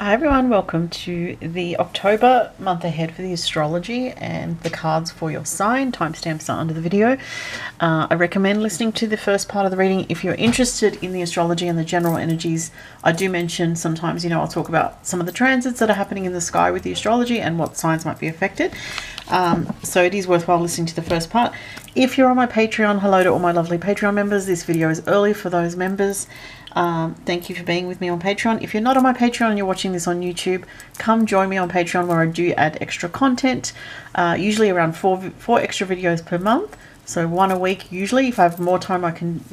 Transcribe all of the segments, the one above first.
Hi everyone, welcome to the October month ahead for the astrology and the cards for your sign. Timestamps are under the video. I recommend listening to the first part of the reading if you're interested in the astrology and the general energies. I do mention sometimes, I'll talk about some of the transits that are happening in the sky with the astrology and what signs might be affected. So it is worthwhile listening to the first part. If you're on my Patreon, hello to all my lovely Patreon members. This video is early for those members. Thank you for being with me on Patreon. If you're not on my Patreon and you're watching this on YouTube, come join me on Patreon where I do add extra content, usually around four extra videos per month. So one a week usually. If I have more time, I can,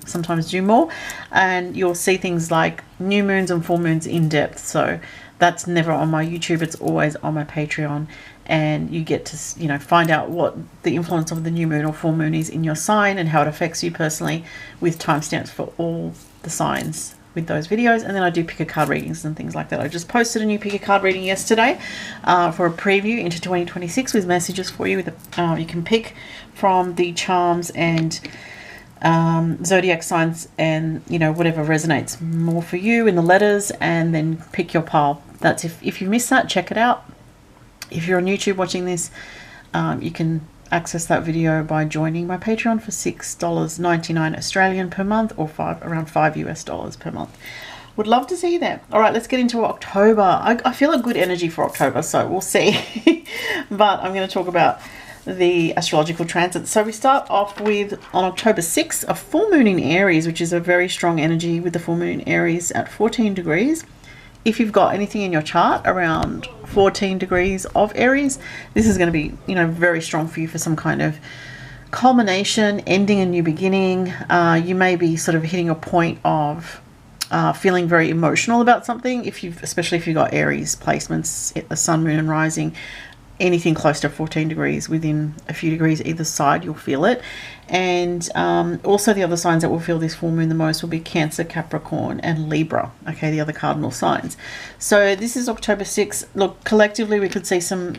sometimes do more. And you'll see things like new moons and full moons in depth. So that's never on my YouTube. It's always on my Patreon. And you get to, find out what the influence of the new moon or full moon is in your sign and how it affects you personally with timestamps for all the signs with those videos. And then I do pick a card readings and things like that. I just posted a new pick a card reading yesterday for a preview into 2026 with messages for you. You can pick from the charms and zodiac signs and whatever resonates more for you in the letters, and then pick your pile. That's if you missed that, check it out. If you're on YouTube watching this, you can access that video by joining my Patreon for $6.99 Australian per month, or around $5 US per month. Would love to see you there. All right, let's get into October. I feel a good energy for October, so we'll see. But I'm going to talk about the astrological transit. So we start off with, on October 6th, a full moon in Aries, which is a very strong energy with the full moon in Aries at 14 degrees. If you've got anything in your chart around 14 degrees of Aries, this is going to be, very strong for you for some kind of culmination, ending a new beginning. You may be sort of hitting a point of feeling very emotional about something, especially if you've got Aries placements, the sun, moon and rising. Anything close to 14 degrees, within a few degrees either side, you'll feel it. And also the other signs that will feel this full moon the most will be Cancer, Capricorn and Libra, okay, the other cardinal signs. So this is October 6th. Look, collectively we could see some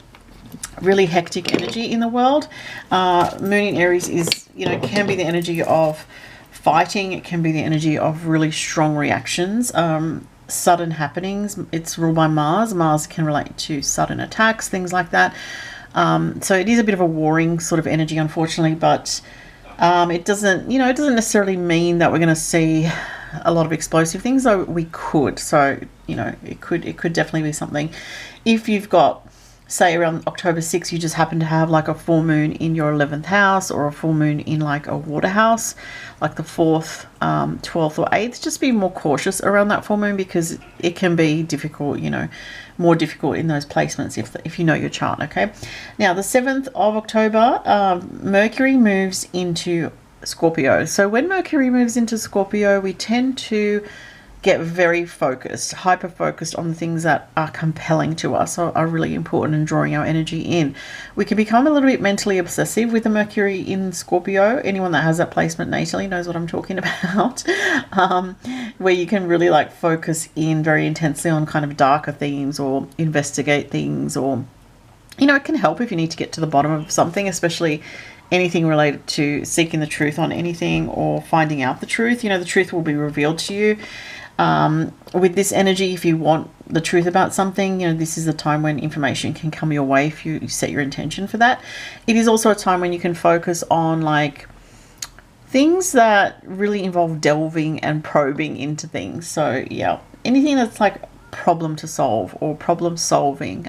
really hectic energy in the world. Moon in Aries is, can be the energy of fighting. It can be the energy of really strong reactions, sudden happenings. It's ruled by Mars. Mars can relate to sudden attacks, things like that. So it is a bit of a warring sort of energy, unfortunately, but it doesn't necessarily mean that we're going to see a lot of explosive things, though we could. So, it could definitely be something. If you've got, say, around October 6th, you just happen to have like a full moon in your 11th house, or a full moon in like a water house, like the 4th, 12th or 8th, just be more cautious around that full moon, because it can be difficult, more difficult in those placements if you know your chart, okay? Now, the 7th of October, Mercury moves into Scorpio. So when Mercury moves into Scorpio, we tend to get very focused, hyper focused on the things that are compelling to us, or are really important and drawing our energy in. We can become a little bit mentally obsessive with the Mercury in Scorpio. Anyone that has that placement natally knows what I'm talking about. Where you can really like focus in very intensely on kind of darker themes, or investigate things, or it can help if you need to get to the bottom of something, especially anything related to seeking the truth on anything or finding out the truth. The truth will be revealed to you. With this energy, if you want the truth about something, this is a time when information can come your way if you set your intention for that. It is also a time when you can focus on like things that really involve delving and probing into things. So yeah, anything that's like problem to solve or problem solving,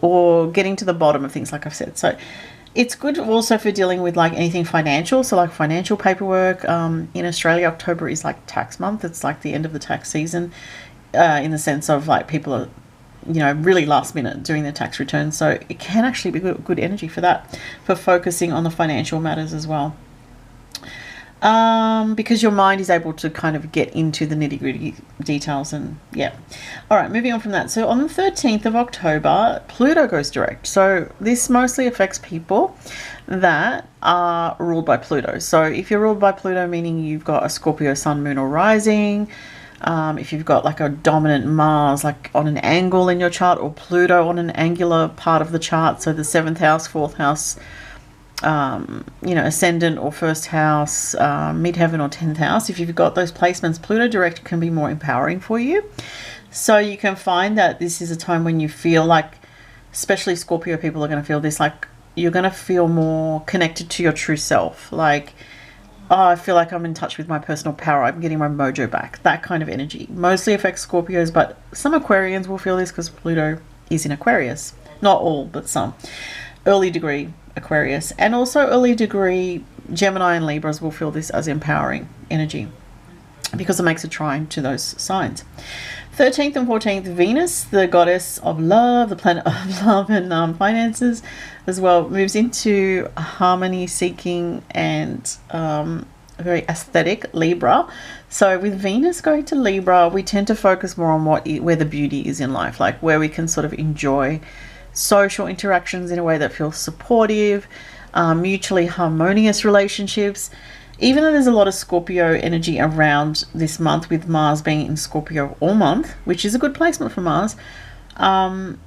or getting to the bottom of things, like I've said. So it's good also for dealing with like anything financial. So like financial paperwork. In Australia, October is like tax month. It's like the end of the tax season, in the sense of like people are, really last minute doing their tax returns. So it can actually be good energy for that, for focusing on the financial matters as well. Because your mind is able to kind of get into the nitty-gritty details. And yeah, all right, moving on from that. So on the 13th of October, Pluto goes direct. So this mostly affects people that are ruled by Pluto. So if you're ruled by Pluto, meaning you've got a Scorpio sun, moon or rising, if you've got like a dominant Mars like on an angle in your chart, or Pluto on an angular part of the chart, so the 7th house, 4th house, ascendant or first house, midheaven or 10th house. If you've got those placements, Pluto direct can be more empowering for you. So you can find that this is a time when you feel like, especially Scorpio people are going to feel this, like you're going to feel more connected to your true self. Like, oh, I feel like I'm in touch with my personal power. I'm getting my mojo back. That kind of energy. Mostly affects Scorpios, but some Aquarians will feel this because Pluto is in Aquarius. Not all, but some. Early degree Aquarius. And also early degree Gemini and Libras will feel this as empowering energy because it makes a trine to those signs. 13th and 14th, Venus, the goddess of love, the planet of love and finances as well, moves into harmony seeking and very aesthetic Libra. So with Venus going to Libra, we tend to focus more on where the beauty is in life, like where we can sort of enjoy social interactions in a way that feels supportive, mutually harmonious relationships. Even though there's a lot of Scorpio energy around this month, with Mars being in Scorpio all month, which is a good placement for Mars, and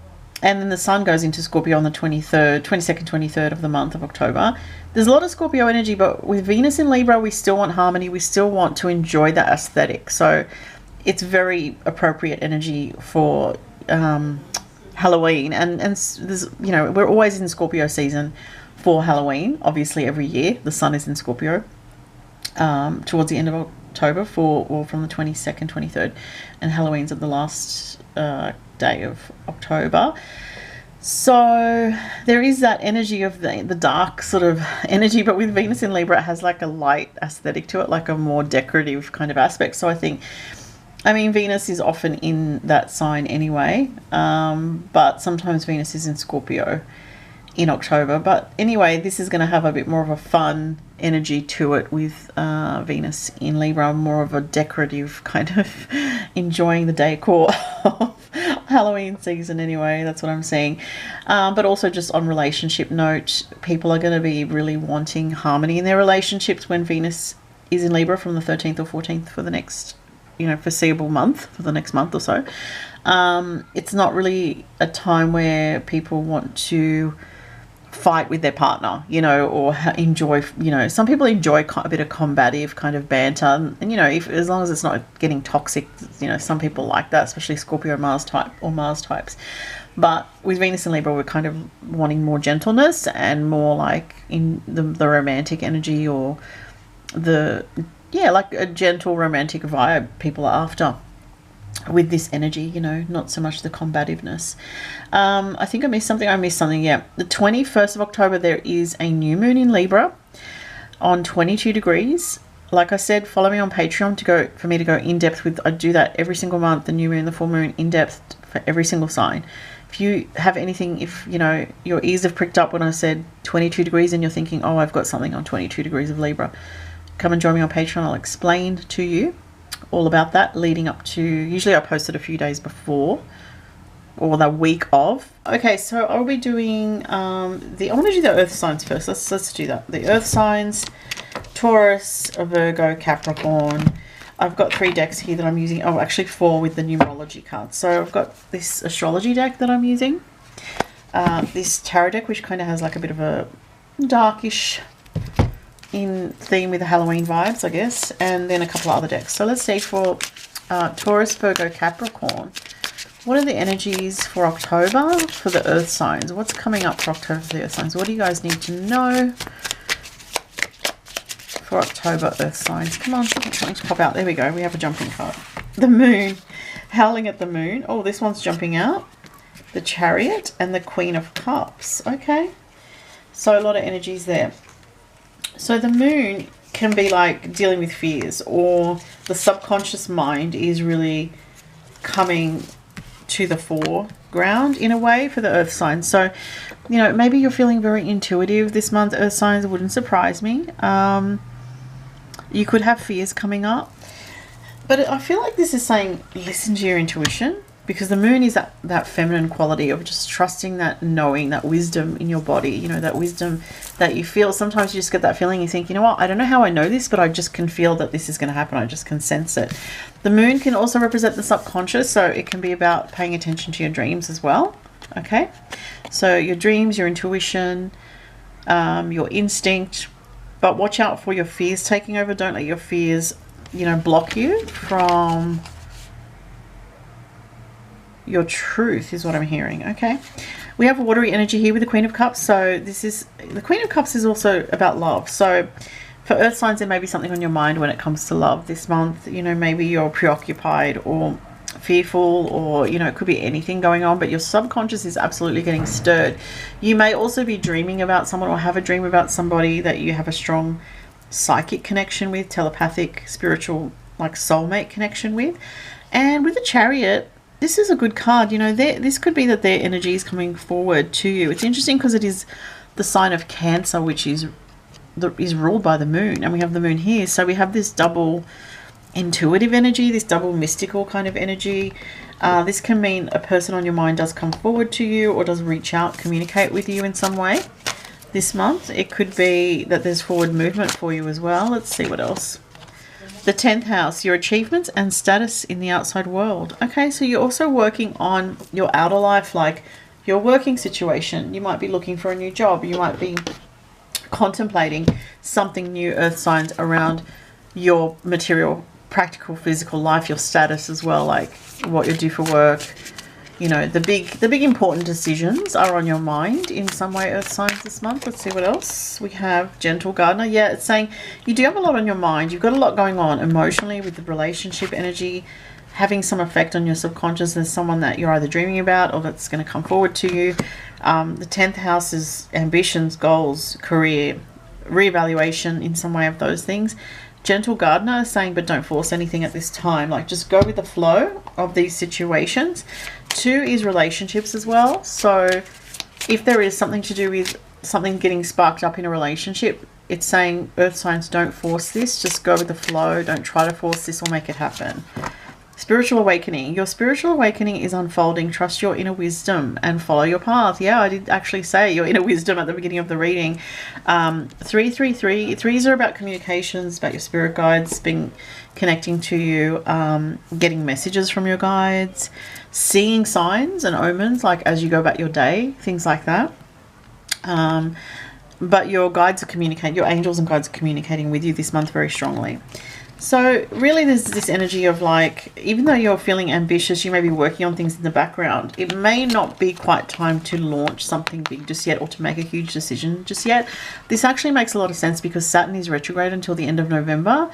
then the Sun goes into Scorpio on the 22nd, 23rd of the month of October. There's a lot of Scorpio energy, but with Venus in Libra, we still want harmony. We still want to enjoy that aesthetic. So it's very appropriate energy for Halloween. And there's, you know, we're always in Scorpio season for Halloween. Obviously, every year the Sun is in Scorpio. Towards the end of October from the 22nd, 23rd, and Halloween's at the last day of October. So there is that energy of the dark sort of energy, but with Venus in Libra, it has like a light aesthetic to it, like a more decorative kind of aspect. So I mean, Venus is often in that sign anyway, but sometimes Venus is in Scorpio in October. But anyway, this is going to have a bit more of a fun energy to it with Venus in Libra, more of a decorative kind of enjoying the decor of Halloween season anyway. That's what I'm saying. But also just on relationship note, people are going to be really wanting harmony in their relationships when Venus is in Libra from the 13th or 14th for the next, you know, foreseeable month, for the next month or so. It's not really a time where people want to fight with their partner, you know, or enjoy, you know, some people enjoy a bit of combative kind of banter, and you know, as long as it's not getting toxic, you know, some people like that, especially Scorpio Mars type or Mars types. But with Venus and Libra, we're kind of wanting more gentleness and more like in the romantic energy, or like a gentle romantic vibe people are after with this energy, you know, not so much the combativeness. I think I missed something. Yeah, the 21st of October, there is a new moon in Libra on 22 degrees. Like I said, follow me on Patreon for me to go in depth with. I do that every single month, the new moon, the full moon, in depth for every single sign. If you have anything, if you know your ears have pricked up when I said 22 degrees and you're thinking, oh, I've got something on 22 degrees of Libra, come and join me on Patreon. I'll explain to you all about that leading up to, usually I post it a few days before or the week of. Okay, so I'll be doing I want to do the earth signs first. Let's do that. The earth signs: Taurus, Virgo, Capricorn. I've got 3 decks here that I'm using. Oh, actually 4 with the numerology cards. So I've got this astrology deck that I'm using, this tarot deck, which kind of has like a bit of a darkish in theme with the Halloween vibes, I guess, and then a couple of other decks. So let's see for Taurus, Virgo, Capricorn. What are the energies for October for the earth signs? What's coming up for October for the earth signs? What do you guys need to know for October earth signs? Come on, something to pop out. There we go. We have a jumping card. The moon. Howling at the moon. Oh, this one's jumping out. The Chariot and the Queen of Cups. Okay. So a lot of energies there. So the moon can be like dealing with fears, or the subconscious mind is really coming to the foreground in a way for the earth signs. So, you know, maybe you're feeling very intuitive this month, earth signs. It wouldn't surprise me. You could have fears coming up, but I feel like this is saying listen to your intuition, because the moon is that feminine quality of just trusting, that knowing, that wisdom in your body, you know, that wisdom that you feel. Sometimes you just get that feeling, you think, you know what, I don't know how I know this, but I just can feel that this is going to happen. I just can sense it. The moon can also represent the subconscious, so it can be about paying attention to your dreams as well. Okay, so your dreams, your intuition, your instinct, but watch out for your fears taking over. Don't let your fears, you know, block you from your truth is what I'm hearing. Okay, we have watery energy here with the Queen of Cups. So this is, the Queen of Cups is also about love. So for earth signs, there may be something on your mind when it comes to love this month. You know, maybe you're preoccupied or fearful, or you know, it could be anything going on, but your subconscious is absolutely getting stirred. You may also be dreaming about someone, or have a dream about somebody that you have a strong psychic connection with, telepathic, spiritual, like soulmate connection with. And with the Chariot, this is a good card. You know, this could be that their energy is coming forward to you. It's interesting because it is the sign of Cancer, which is ruled by the moon, and we have the moon here. So we have this double intuitive energy, this double mystical kind of energy. This can mean a person on your mind does come forward to you, or does reach out, communicate with you in some way this month. It could be that there's forward movement for you as well. Let's see what else. The 10th house, your achievements and status in the outside world. Okay, so you're also working on your outer life, like your working situation. You might be looking for a new job. You might be contemplating something new, earth signs, around your material, practical, physical life, your status as well, like what you do for work. You know, the big important decisions are on your mind in some way, earth signs, this month. Let's see what else. We have Gentle Gardener. Yeah, it's saying you do have a lot on your mind. You've got a lot going on emotionally with the relationship energy, having some effect on your subconscious. There's someone that you're either dreaming about or that's going to come forward to you. The 10th house is ambitions, goals, career, reevaluation in some way of those things. Gentle Gardener is saying, but don't force anything at this time. Like, just go with the flow of these situations. 2 is relationships as well. So if there is something to do with something getting sparked up in a relationship, it's saying, earth signs, don't force this. Just go with the flow. Don't try to force this or make it happen. Spiritual awakening. Your spiritual awakening is unfolding. Trust your inner wisdom and follow your path. Yeah, I did actually say your inner wisdom at the beginning of the reading. 333. Threes are about communications, about your spirit guides connecting to you, getting messages from your guides, seeing signs and omens, like as you go about your day, things like that. But your guides are communicating, your angels and guides are communicating with you this month very strongly. So really there's this energy of, like, even though you're feeling ambitious, you may be working on things in the background. It may not be quite time to launch something big just yet, or to make a huge decision just yet. This actually makes a lot of sense because Saturn is retrograde until the end of November,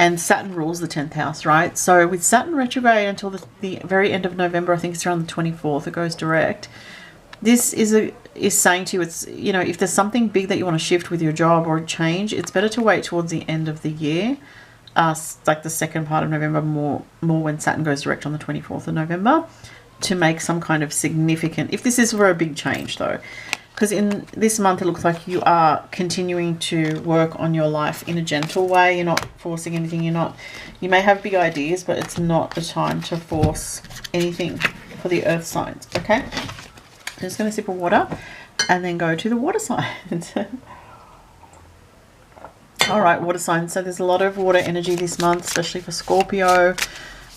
and Saturn rules the 10th house, right? So with Saturn retrograde until the very end of November, I think it's around the 24th, it goes direct. This is saying to you, it's, you know, if there's something big that you want to shift with your job or change, it's better to wait towards the end of the year. Like the second part of November, more when Saturn goes direct on the 24th of November, to make some kind of significant, if this is for a big change though, because in this month it looks like you are continuing to work on your life in a gentle way. You're not forcing anything. You may have big ideas, but it's not the time to force anything for the earth signs. Okay, I'm just going to sip of water and then go to the water signs. All right, water signs. So there's a lot of water energy this month, especially for Scorpio.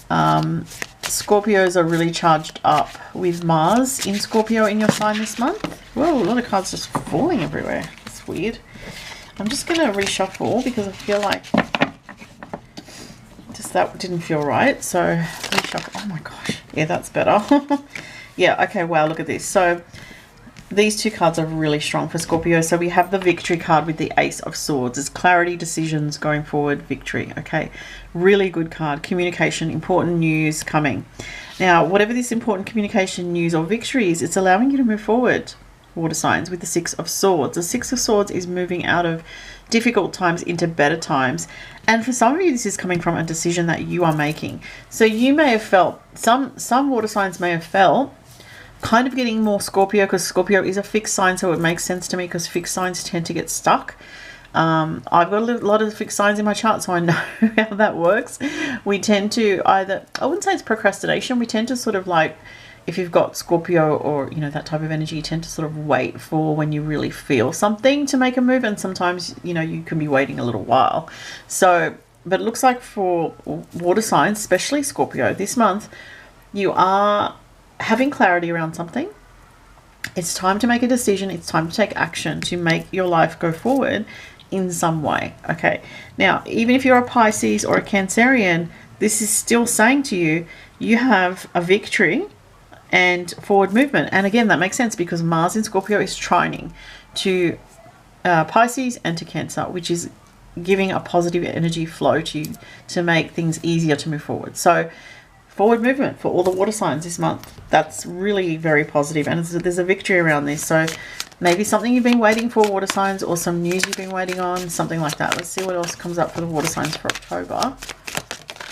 Scorpios are really charged up with Mars in Scorpio in your sign this month. Whoa, a lot of cards just falling everywhere. That's weird. I'm just going to reshuffle because I feel like just that didn't feel right. So reshuffle. Oh my gosh. Yeah, that's better. Yeah, okay, wow, look at this. So these 2 cards are really strong for Scorpio. So we have the victory card with the Ace of Swords. It's clarity, decisions, going forward, victory. Okay, really good card. Communication, important news coming. Now, whatever this important communication, news, or victory is, it's allowing you to move forward, water signs, with the 6 of Swords. The 6 of Swords is moving out of difficult times into better times. And for some of you, this is coming from a decision that you are making. So you may have felt, some water signs may have felt kind of getting more Scorpio, because Scorpio is a fixed sign, so it makes sense to me because fixed signs tend to get stuck. I've got a lot of fixed signs in my chart, so I know how that works. We tend to either, I wouldn't say it's procrastination, we tend to sort of, like, if you've got Scorpio or, you know, that type of energy, you tend to sort of wait for when you really feel something to make a move, and sometimes, you know, you can be waiting a little while. So, but it looks like for water signs, especially Scorpio, this month, you are having clarity around something. It's time to make a decision. It's time to take action to make your life go forward in some way. Okay, now even if you're a Pisces or a Cancerian, this is still saying to you, you have a victory and forward movement. And again, that makes sense because Mars in Scorpio is trining to Pisces and to Cancer, which is giving a positive energy flow to make things easier to move forward. So forward movement for all the water signs this month. That's really very positive, and there's a victory around this. So maybe something you've been waiting for, water signs, or some news you've been waiting on, something like that. Let's see what else comes up for the water signs for October.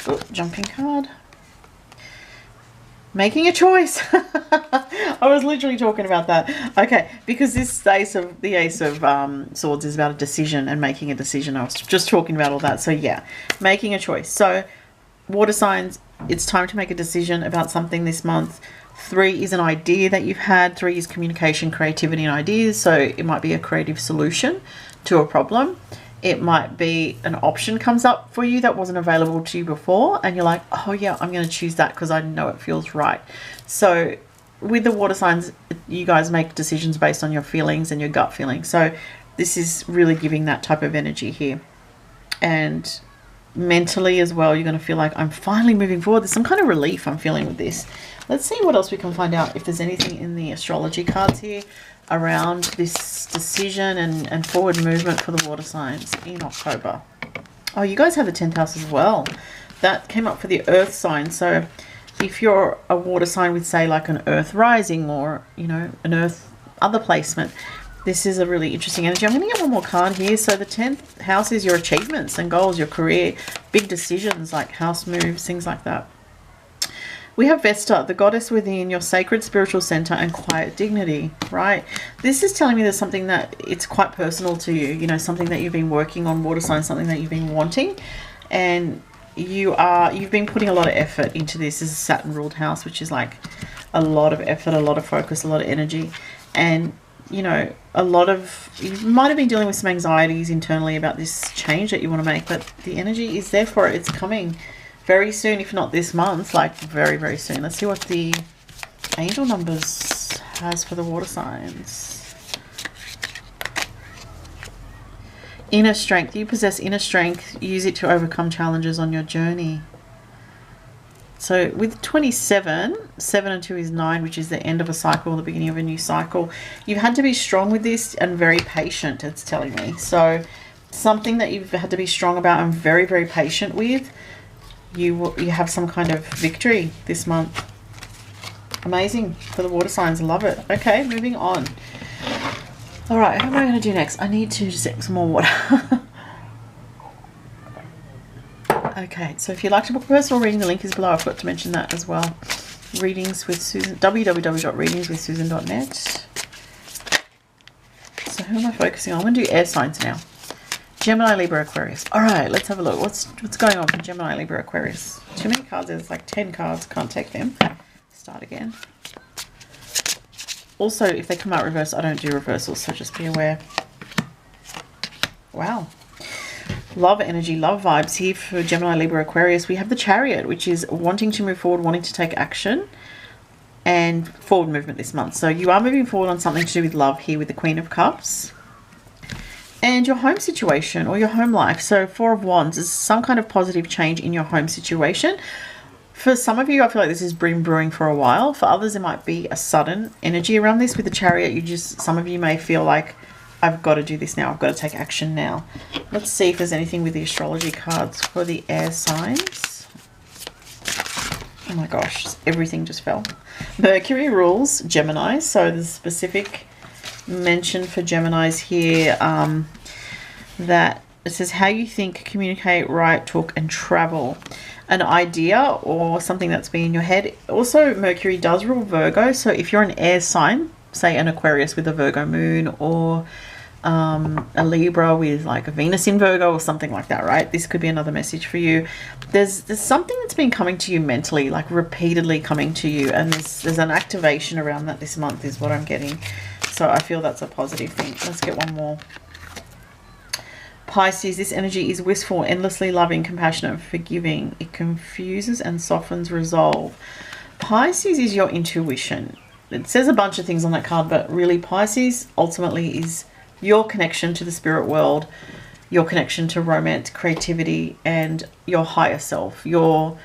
Oh, jumping card. Making a choice. I was literally talking about that. Okay, because the Ace of Swords is about a decision and making a decision. I was just talking about all that. So yeah, making a choice. So water signs, it's time to make a decision about something this month. 3 is an idea that you've had. 3 is communication, creativity, and ideas. So it might be a creative solution to a problem. It might be an option comes up for you that wasn't available to you before, and you're like, oh yeah, I'm going to choose that because I know it feels right. So with the water signs, you guys make decisions based on your feelings and your gut feeling. So this is really giving that type of energy here. And mentally as well, you're going to feel like, I'm finally moving forward. There's some kind of relief I'm feeling with this. Let's see what else we can find out, if there's anything in the astrology cards here around this decision and forward movement for the water signs in October. Oh, you guys have the 10th house as well. That came up for the earth sign. So if you're a water sign with, say, like an earth rising or, you know, an earth other placement, this is a really interesting energy. I'm going to get one more card here. So the 10th house is your achievements and goals, your career, big decisions like house moves, things like that. We have Vesta, the goddess within, your sacred spiritual center and quiet dignity, right? This is telling me there's something that it's quite personal to you, you know, something that you've been working on, water sign, something that you've been wanting, and you've been putting a lot of effort into this. This is a Saturn ruled house, which is like a lot of effort, a lot of focus, a lot of energy, and you know, you might have been dealing with some anxieties internally about this change that you want to make, but the energy is there for it. It's coming very soon, if not this month, like very, very soon. Let's see what the angel numbers has for the water signs. Inner strength. You possess inner strength. Use it to overcome challenges on your journey. So with 27, 7 and 2 is 9, which is the end of a cycle, the beginning of a new cycle. You've had to be strong with this and very patient, it's telling me. So something that you've had to be strong about and very, very patient with. You have some kind of victory this month. Amazing for the water signs. Love it. Okay, moving on. All right, what am I going to do next? I need to just get some more water. Okay, so if you'd like to book a personal reading, the link is below. I forgot to mention that as well. Readings with Susan, www.readingswithsusan.net. So who am I focusing on? I'm going to do air signs now. Gemini, Libra, Aquarius. All right, let's have a look. What's going on for Gemini, Libra, Aquarius? Too many cards. There's like 10 cards. Can't take them. Start again. Also, if they come out reversed, I don't do reversals, so just be aware. Wow. Love energy, love vibes here for Gemini, Libra, Aquarius. We have the Chariot, which is wanting to move forward, wanting to take action, and forward movement this month. So you are moving forward on something to do with love here with the Queen of Cups. And your home situation or your home life. So 4 of Wands is some kind of positive change in your home situation. For some of you, I feel like this has been brewing for a while. For others, it might be a sudden energy around this. With the Chariot, some of you may feel like, I've got to do this now. I've got to take action now. Let's see if there's anything with the astrology cards for the air signs. Oh my gosh, everything just fell. Mercury rules Gemini. So there's specific mention for Geminis here that it says how you think, communicate, write, talk, and travel. An idea or something that's been in your head. Also, Mercury does rule Virgo. So if you're an air sign, say an Aquarius with a Virgo moon, or a Libra with like a Venus in Virgo or something like that, right? This could be another message for you. There's something that's been coming to you mentally, like repeatedly coming to you, and there's an activation around that this month is what I'm getting. So I feel that's a positive thing. Let's get one more. Pisces, this energy is wistful, endlessly loving, compassionate, forgiving. It confuses and softens resolve. Pisces is your intuition. It says a bunch of things on that card, but really Pisces ultimately is your connection to the spirit world, your connection to romance, creativity, and your higher self, your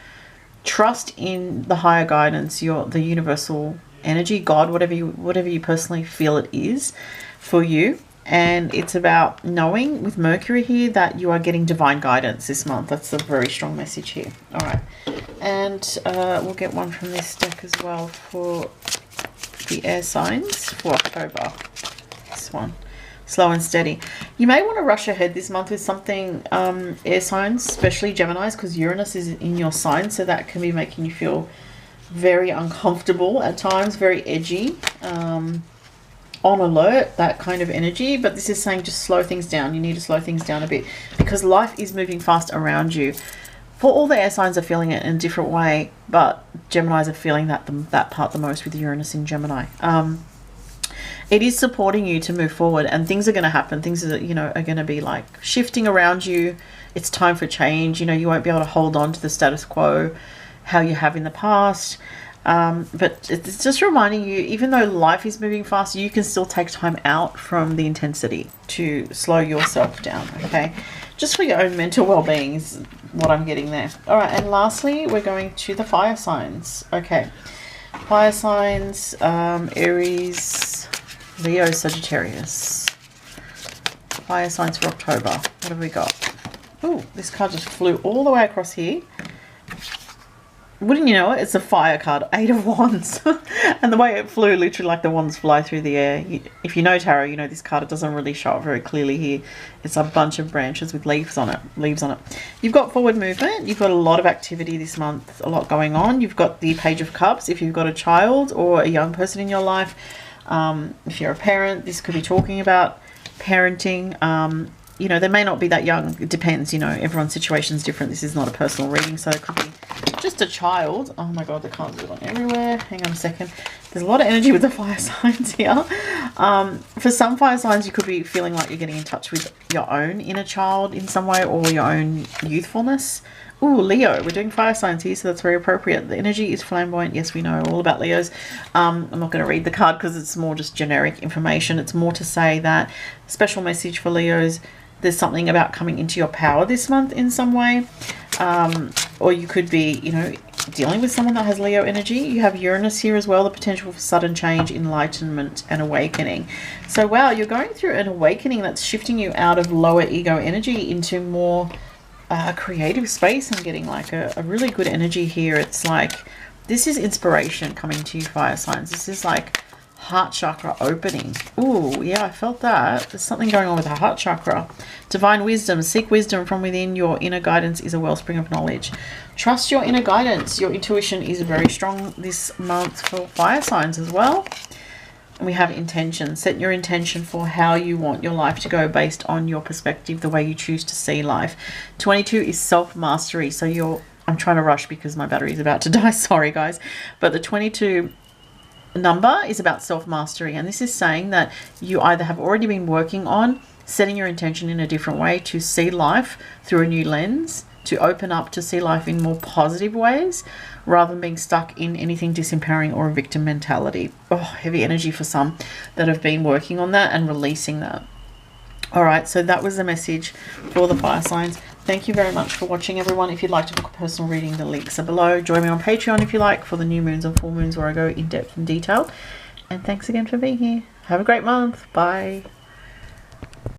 trust in the higher guidance, the universal energy, God, whatever you personally feel it is for you. And it's about knowing with Mercury here that you are getting divine guidance this month. That's a very strong message here. All right. And we'll get one from this deck as well for the air signs for October. This one. Slow and steady. You may want to rush ahead this month with something, air signs, especially Geminis, because Uranus is in your sign. So that can be making you feel very uncomfortable at times, very edgy. On alert, that kind of energy. But this is saying just slow things down. You need to slow things down a bit because life is moving fast around you. For all the air signs are feeling it in a different way, but Geminis are feeling that part the most with Uranus in Gemini. It is supporting you to move forward, and things are going to happen. Things are, are going to be like shifting around you. It's time for change. You won't be able to hold on to the status quo how you have in the past. But it's just reminding you, even though life is moving fast, you can still take time out from the intensity to slow yourself down, okay? Just for your own mental well-being is what I'm getting there. All right, and lastly, we're going to the fire signs. Okay, fire signs, Aries, Leo, Sagittarius. Fire signs for October. What have we got? Oh, this card just flew all the way across here. Wouldn't you know it? It's a fire card, 8 of Wands. And the way it flew, literally like the wands fly through the air. If you know tarot, you know this card. It doesn't really show up very clearly here. It's a bunch of branches with leaves on it. You've got forward movement. You've got a lot of activity this month, a lot going on. You've got the Page of Cups. If you've got a child or a young person in your life, if you're a parent, this could be talking about parenting. They may not be that young. It depends, everyone's situation is different. This is not a personal reading, so it could be just a child. Oh my God, the cards are going everywhere. Hang on a second. There's a lot of energy with the fire signs here. For some fire signs, you could be feeling like you're getting in touch with your own inner child in some way, or your own youthfulness. Ooh, Leo. We're doing fire signs here, so that's very appropriate. The energy is flamboyant. Yes, we know all about Leos. I'm not going to read the card because it's more just generic information. It's more to say that special message for Leos. There's something about coming into your power this month in some way. Or you could be, dealing with someone that has Leo energy. You have Uranus here as well, the potential for sudden change, enlightenment, and awakening. So, wow, you're going through an awakening that's shifting you out of lower ego energy into more creative space. I'm getting like a really good energy here. It's like, this is inspiration coming to you, fire signs. This is like heart chakra opening. Ooh, yeah, I felt that. There's something going on with the heart chakra. Divine wisdom. Seek wisdom from within. Your inner guidance is a wellspring of knowledge. Trust your inner guidance. Your intuition is very strong this month for fire signs as well. And we have intention. Set your intention for how you want your life to go based on your perspective, the way you choose to see life. 22 is self-mastery. So I'm trying to rush because my battery is about to die. Sorry, guys. But the 22 number is about self-mastery, and this is saying that you either have already been working on setting your intention in a different way to see life through a new lens, to open up to see life in more positive ways rather than being stuck in anything disempowering or a victim mentality. Oh, heavy energy for some that have been working on that and releasing that. All right, so that was the message for the fire signs. Thank you very much for watching, everyone. If you'd like to book a personal reading, the links are below. Join me on Patreon if you like for the new moons and full moons where I go in depth and detail. And thanks again for being here. Have a great month. Bye.